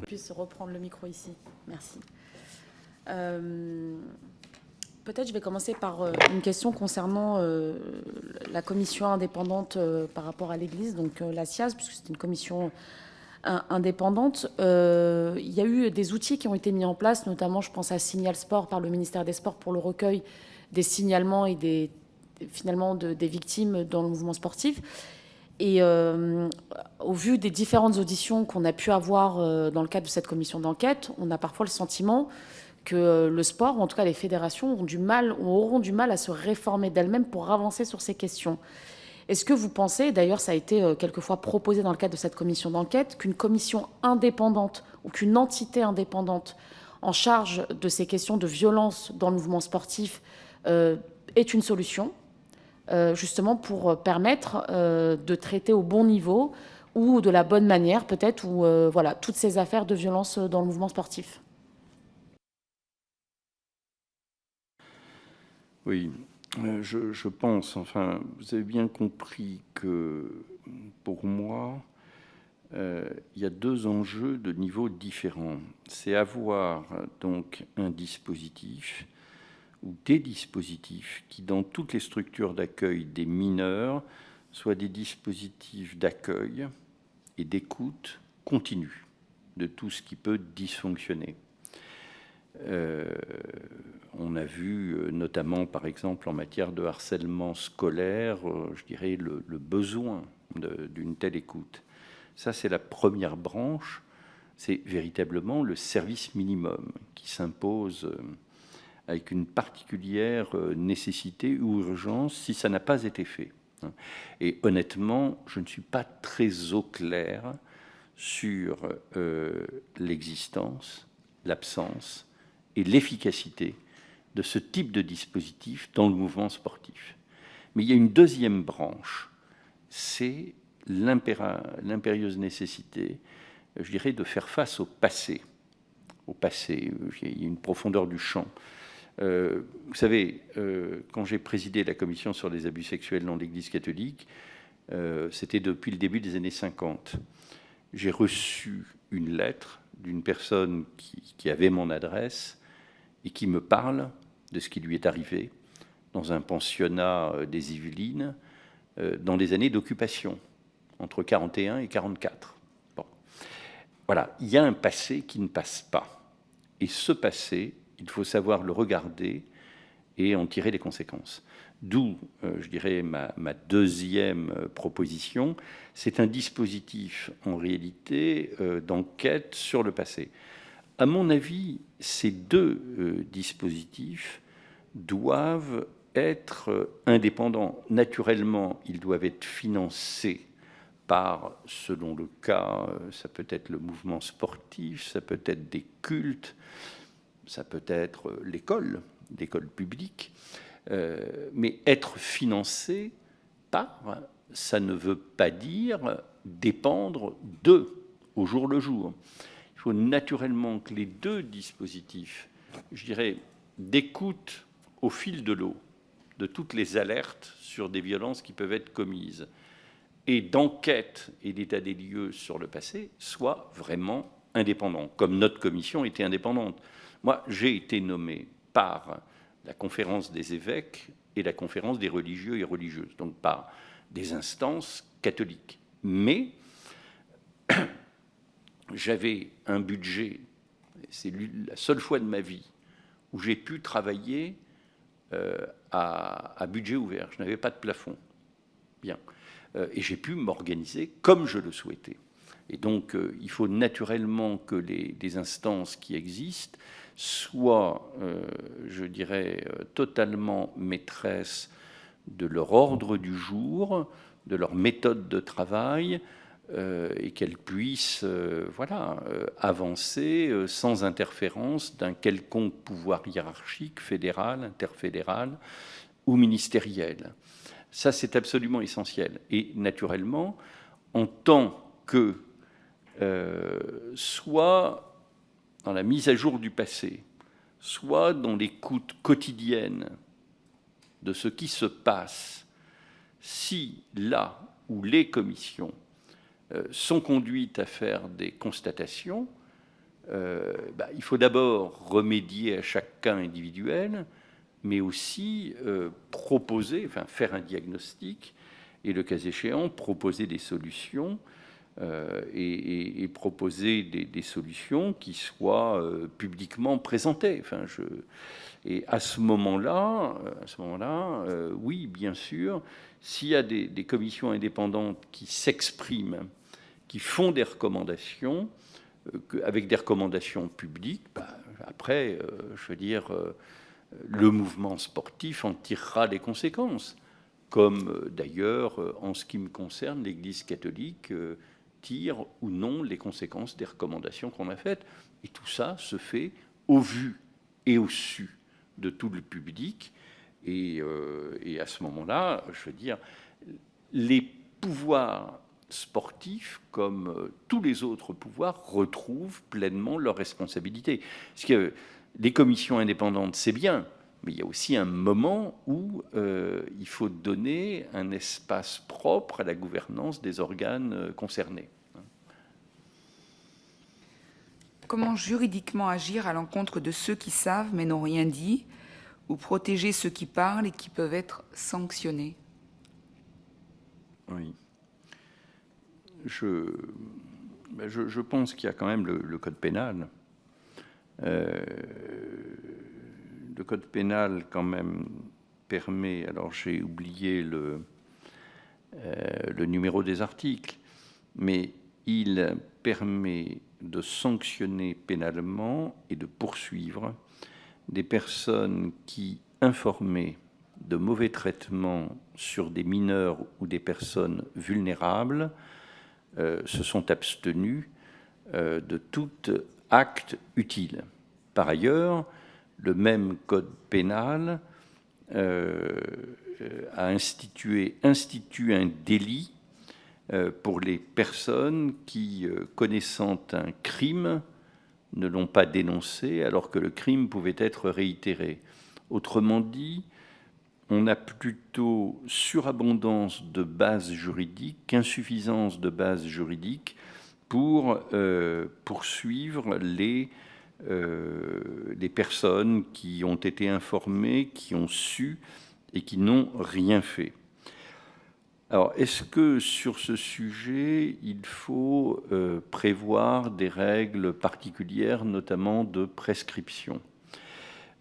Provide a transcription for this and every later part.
Je puisse reprendre le micro ici. Merci. Peut-être je vais commencer par une question concernant la commission indépendante par rapport à l'Église, donc la SIAZ, puisque c'est une commission indépendante. Il y a eu des outils qui ont été mis en place, notamment je pense à Signal Sport par le ministère des Sports pour le recueil des signalements et finalement des victimes dans le mouvement sportif. Et au vu des différentes auditions qu'on a pu avoir dans le cadre de cette commission d'enquête, on a parfois le sentiment que le sport, ou en tout cas les fédérations, auront du mal à se réformer d'elles-mêmes pour avancer sur ces questions. Est-ce que vous pensez, d'ailleurs ça a été quelquefois proposé dans le cadre de cette commission d'enquête, qu'une commission indépendante ou qu'une entité indépendante en charge de ces questions de violence dans le mouvement sportif est une solution, justement pour permettre de traiter au bon niveau ou de la bonne manière peut-être, ou voilà, toutes ces affaires de violence dans le mouvement sportif? Oui, je pense, enfin, vous avez bien compris que pour moi, il y a deux enjeux de niveaux différents. C'est avoir donc un dispositif ou des dispositifs qui, dans toutes les structures d'accueil des mineurs, soient des dispositifs d'accueil et d'écoute continue de tout ce qui peut dysfonctionner. On a vu notamment, par exemple, en matière de harcèlement scolaire, je dirais, le besoin d'une telle écoute. Ça, c'est la première branche. C'est véritablement le service minimum qui s'impose avec une particulière nécessité ou urgence si ça n'a pas été fait. Et honnêtement, je ne suis pas très au clair sur l'existence, l'absence et l'efficacité de ce type de dispositif dans le mouvement sportif. Mais il y a une deuxième branche, c'est l'impérieuse nécessité, je dirais, de faire face au passé. Au passé, il y a une profondeur du champ. Vous savez, quand j'ai présidé la commission sur les abus sexuels dans l'Église catholique, c'était depuis le début des années 50. J'ai reçu une lettre d'une personne qui avait mon adresse et qui me parle de ce qui lui est arrivé dans un pensionnat des Yvelines dans les années d'occupation, entre 41 et 44. Bon. Voilà, il y a un passé qui ne passe pas. Et ce passé, il faut savoir le regarder et en tirer les conséquences. D'où, je dirais, ma deuxième proposition. C'est un dispositif, en réalité, d'enquête sur le passé. À mon avis, ces deux dispositifs doivent être indépendants. Naturellement, ils doivent être financés par, selon le cas, ça peut être le mouvement sportif, ça peut être des cultes, ça peut être l'école publique, mais être financé par, ça ne veut pas dire dépendre d'eux au jour le jour. Il faut naturellement que les deux dispositifs, je dirais, d'écoute au fil de l'eau de toutes les alertes sur des violences qui peuvent être commises et d'enquête et d'état des lieux sur le passé soient vraiment indépendants, comme notre commission était indépendante. Moi, j'ai été nommé par la conférence des évêques et la conférence des religieux et religieuses, donc par des instances catholiques. Mais j'avais un budget, c'est la seule fois de ma vie où j'ai pu travailler à budget ouvert. Je n'avais pas de plafond. Bien. Et j'ai pu m'organiser comme je le souhaitais. Et donc, il faut naturellement que les instances qui existent soient, je dirais, totalement maîtresses de leur ordre du jour, de leur méthode de travail, et qu'elles puissent voilà, avancer sans interférence d'un quelconque pouvoir hiérarchique, fédéral, interfédéral ou ministériel. Ça, c'est absolument essentiel. Et naturellement, en tant que soit dans la mise à jour du passé, soit dans l'écoute quotidienne de ce qui se passe, si là où les commissions sont conduites à faire des constatations, il faut d'abord remédier à chaque cas individuel, mais aussi proposer, enfin faire un diagnostic et, le cas échéant, proposer des solutions et proposer des solutions qui soient publiquement présentées. Et à ce moment-là, oui, bien sûr, s'il y a des commissions indépendantes qui s'expriment, qui font des recommandations, avec des recommandations publiques, après, je veux dire, le mouvement sportif en tirera les conséquences, comme d'ailleurs, en ce qui me concerne, l'Église catholique tire ou non les conséquences des recommandations qu'on a faites. Et tout ça se fait au vu et au su de tout le public. Et à ce moment-là, je veux dire, les pouvoirs sportifs, comme tous les autres pouvoirs, retrouvent pleinement leurs responsabilités. Parce que les commissions indépendantes, c'est bien, mais il y a aussi un moment où il faut donner un espace propre à la gouvernance des organes concernés. Comment juridiquement agir à l'encontre de ceux qui savent mais n'ont rien dit, ou protéger ceux qui parlent et qui peuvent être sanctionnés? Oui. Je pense qu'il y a quand même le code pénal. Le code pénal, quand même, permet... Alors, j'ai oublié le numéro des articles, mais il permet de sanctionner pénalement et de poursuivre des personnes qui, informées de mauvais traitements sur des mineurs ou des personnes vulnérables, se sont abstenues de tout acte utile. Par ailleurs, le même code pénal institue un délit pour les personnes qui, connaissant un crime, ne l'ont pas dénoncé alors que le crime pouvait être réitéré. Autrement dit, on a plutôt surabondance de bases juridiques qu'insuffisance de bases juridiques pour poursuivre les personnes qui ont été informées, qui ont su et qui n'ont rien fait. Alors, est-ce que sur ce sujet, il faut prévoir des règles particulières, notamment de prescription ?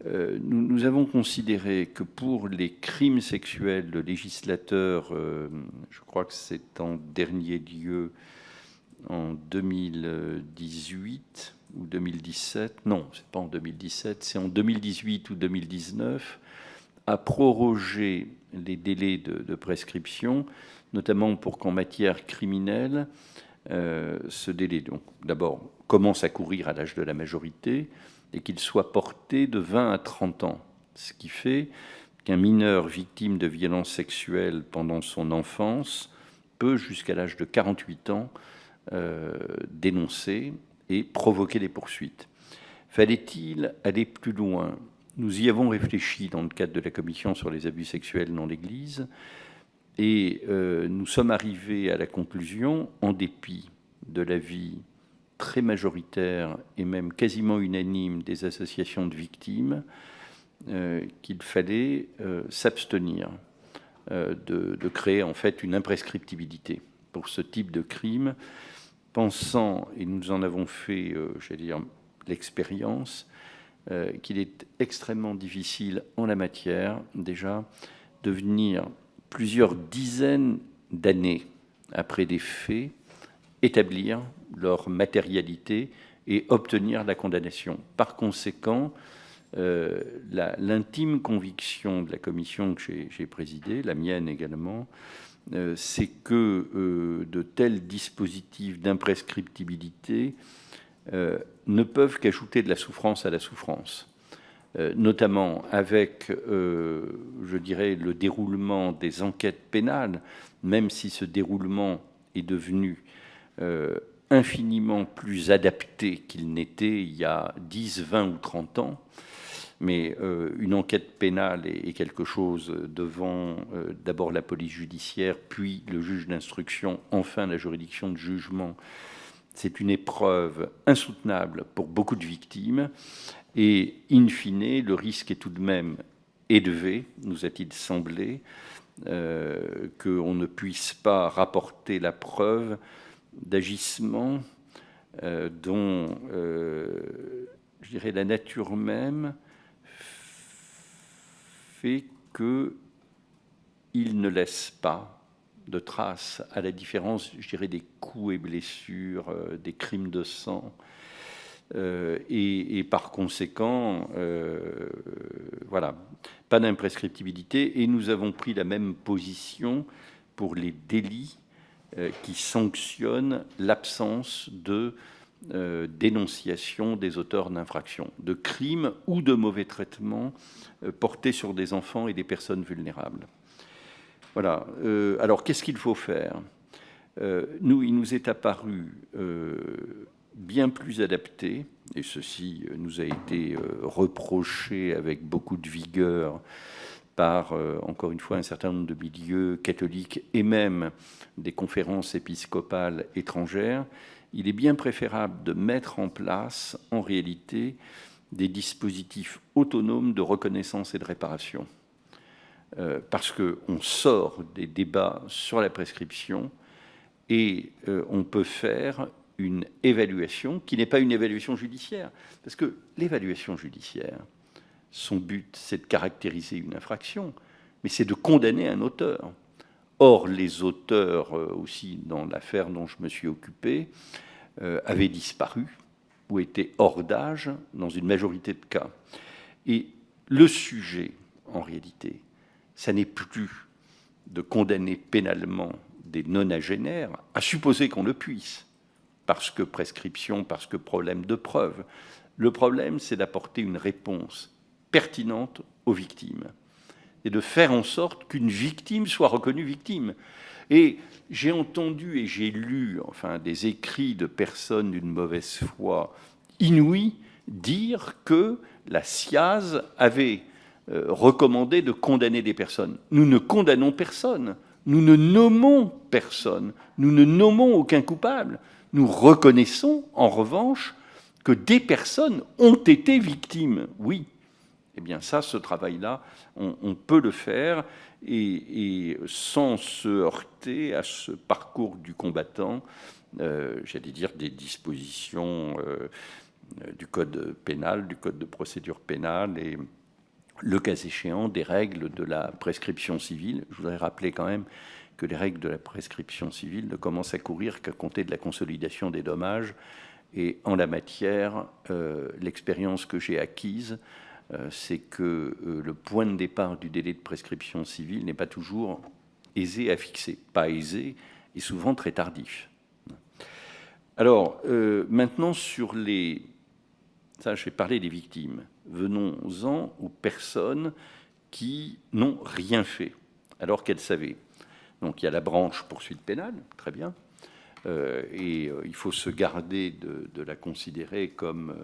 Nous avons considéré que pour les crimes sexuels, le législateur, je crois que c'est en dernier lieu en 2018 ou 2017, non, c'est pas en 2017, c'est en 2018 ou 2019, a prorogé les délais de prescription, notamment pour qu'en matière criminelle, ce délai, donc d'abord, commence à courir à l'âge de la majorité et qu'il soit porté de 20 à 30 ans, ce qui fait qu'un mineur victime de violences sexuelles pendant son enfance peut, jusqu'à l'âge de 48 ans, dénoncer et provoquer des poursuites. Fallait-il aller plus loin ? Nous y avons réfléchi dans le cadre de la commission sur les abus sexuels dans l'Église et nous sommes arrivés à la conclusion, en dépit de l'avis très majoritaire et même quasiment unanime des associations de victimes, qu'il fallait s'abstenir de créer en fait une imprescriptibilité pour ce type de crime, pensant, et nous en avons fait, j'allais dire, l'expérience, qu'il est extrêmement difficile en la matière, déjà, de venir plusieurs dizaines d'années après des faits, établir leur matérialité et obtenir la condamnation. Par conséquent, l'intime conviction de la commission que j'ai présidée, la mienne également, c'est que de tels dispositifs d'imprescriptibilité ne peuvent qu'ajouter de la souffrance à la souffrance, notamment avec, je dirais, le déroulement des enquêtes pénales, même si ce déroulement est devenu infiniment plus adapté qu'il n'était il y a 10, 20 ou 30 ans. Mais une enquête pénale est quelque chose devant d'abord la police judiciaire, puis le juge d'instruction, enfin la juridiction de jugement, c'est une épreuve insoutenable pour beaucoup de victimes et, in fine, le risque est tout de même élevé, nous a-t-il semblé, qu'on ne puisse pas rapporter la preuve d'agissements dont, je dirais, la nature même fait qu'il ne laisse pas de traces, à la différence, je dirais, des coups et blessures, des crimes de sang, et par conséquent, voilà, pas d'imprescriptibilité. Et nous avons pris la même position pour les délits qui sanctionnent l'absence de dénonciation des auteurs d'infractions, de crimes ou de mauvais traitements portés sur des enfants et des personnes vulnérables. Voilà. Alors, qu'est-ce qu'il faut faire ? Il nous est apparu bien plus adapté, et ceci nous a été reproché avec beaucoup de vigueur par, encore une fois, un certain nombre de milieux catholiques et même des conférences épiscopales étrangères. Il est bien préférable de mettre en place, en réalité, des dispositifs autonomes de reconnaissance et de réparation. Parce qu'on sort des débats sur la prescription et on peut faire une évaluation qui n'est pas une évaluation judiciaire. Parce que l'évaluation judiciaire, son but, c'est de caractériser une infraction, mais c'est de condamner un auteur. Or, les auteurs, aussi dans l'affaire dont je me suis occupé, avaient disparu ou étaient hors d'âge dans une majorité de cas. Et le sujet, en réalité, ça n'est plus de condamner pénalement des nonagénaires, à supposer qu'on le puisse, parce que prescription, parce que problème de preuve. Le problème, c'est d'apporter une réponse pertinente aux victimes et de faire en sorte qu'une victime soit reconnue victime. Et j'ai entendu et j'ai lu des écrits de personnes d'une mauvaise foi inouïe dire que la SIAZ avait recommandé de condamner des personnes. Nous ne condamnons personne, nous ne nommons personne, nous ne nommons aucun coupable. Nous reconnaissons, en revanche, que des personnes ont été victimes, oui. Eh bien ça, ce travail-là, on peut le faire et sans se heurter à ce parcours du combattant, j'allais dire des dispositions du code pénal, du code de procédure pénale et le cas échéant des règles de la prescription civile. Je voudrais rappeler quand même que les règles de la prescription civile ne commencent à courir qu'à compter de la consolidation des dommages. Et en la matière, l'expérience que j'ai acquise, c'est que le point de départ du délai de prescription civile n'est pas toujours aisé à fixer. Pas aisé et souvent très tardif. Alors, maintenant, sur les... Ça, je vais parler des victimes. Venons-en aux personnes qui n'ont rien fait, alors qu'elles savaient. Donc, il y a la branche poursuite pénale, très bien. Et il faut se garder de la considérer comme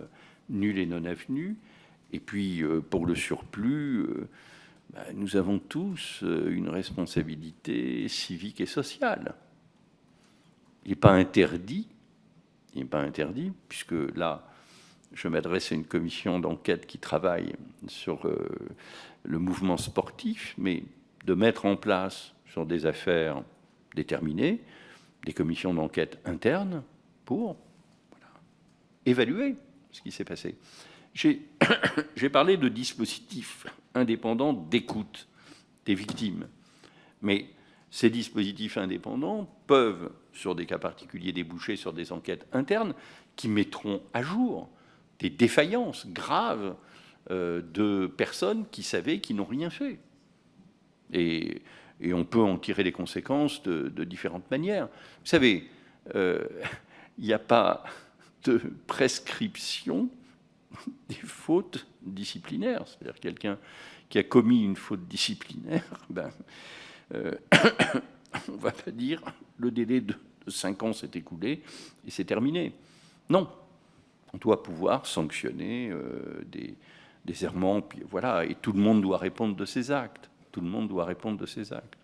nulle et non avenue. Et puis, pour le surplus, nous avons tous une responsabilité civique et sociale. Il n'est pas interdit, puisque là, je m'adresse à une commission d'enquête qui travaille sur le mouvement sportif, mais de mettre en place sur des affaires déterminées des commissions d'enquête internes pour évaluer ce qui s'est passé. J'ai parlé de dispositifs indépendants d'écoute des victimes, mais ces dispositifs indépendants peuvent, sur des cas particuliers, déboucher sur des enquêtes internes qui mettront à jour des défaillances graves de personnes qui savaient qu'ils n'ont rien fait. Et on peut en tirer les conséquences de différentes manières. Vous savez, il n'y a pas de prescription des fautes disciplinaires. C'est-à-dire quelqu'un qui a commis une faute disciplinaire, on ne va pas dire le délai de 5 ans s'est écoulé et c'est terminé. Non. On doit pouvoir sanctionner des errements, puis voilà, et tout le monde doit répondre de ses actes. Tout le monde doit répondre de ses actes.